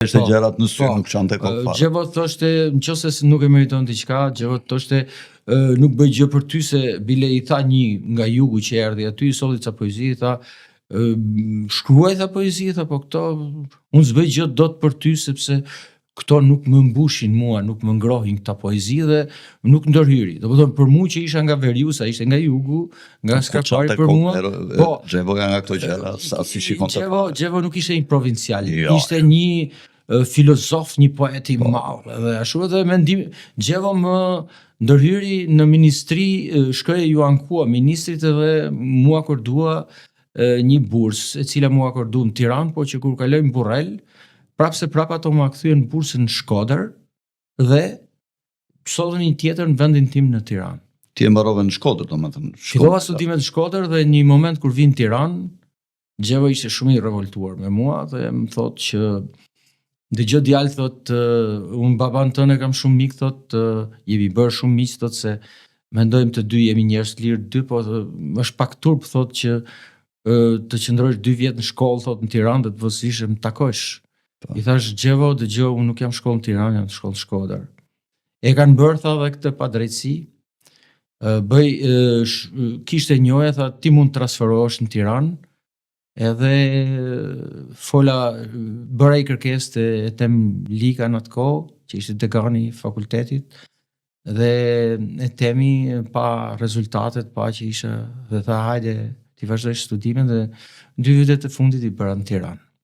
Ishte gjërat në sy, nuk çante kokë fare. Gjevo thoshte, nëse nuk e meriton diçka, Gjevo thoshte nuk bëj gjë për ty se bile i tha një nga jugu që erdhi aty, i solli ca poezi, i tha shkruaj tha poezi, tha po këto unë s'bëj gjë dot për ty sepse këto nuk më mbushin mua, nuk më ngrohin këta poezi dhe nuk ndërhyri. Domethënë për mua që isha nga Veriusa, ishte nga jugu, nga Skarpari për mua. Po, Gjevo nga këto gjëra, sa si shikon të. Gjevo nuk ishte një provincial, ishte një filozof, një poet i madh. Dhe ashtu edhe mendim, Gjevo më ndërhyri në ministri, shkoi ju ankua ministrit edhe mua akordua një bursë, e cila mua akordu në Tiranë, po që kur kaloj në Burrel, prap ato ma kthyen bursën në Shkodër dhe sotën një tjetër në vendin tim në Tiranë. Ti e mbarove në Shkodër, domethënë. Fillova studimet në Shkodër dhe një moment kur vi në Tiranë, Gjevo ishte shumë i revoltuar me mua dhe më thotë që dëgjoj djalë thotë unë baban tënë kam shumë mik thotë jemi bërë shumë miq thotë se mendojmë të dy jemi njerëz të lirë dy, po është pak turp thotë që të qëndrosh 2 vjet në shkollë thotë në Tiranë dhe të vështirë të takosh. I thash Gjevo, dëgjoj, unë nuk jam shkollë në Tiranë, jam në shkollë në Shkodër. E kanë bërë tha dhe këtë padrejtësi. Kishte njëja, tha ti mund të transferohesh në Tiranë, edhe fola bëra i kërkesë te Etem Lika në atë kohë, që ishte dekani i fakultetit, dhe Etemi pa rezultatet, pa që isha, dhe tha hajde ti vazhdoj studimin dhe 2 vitet e fundit i bëra në Tiranë.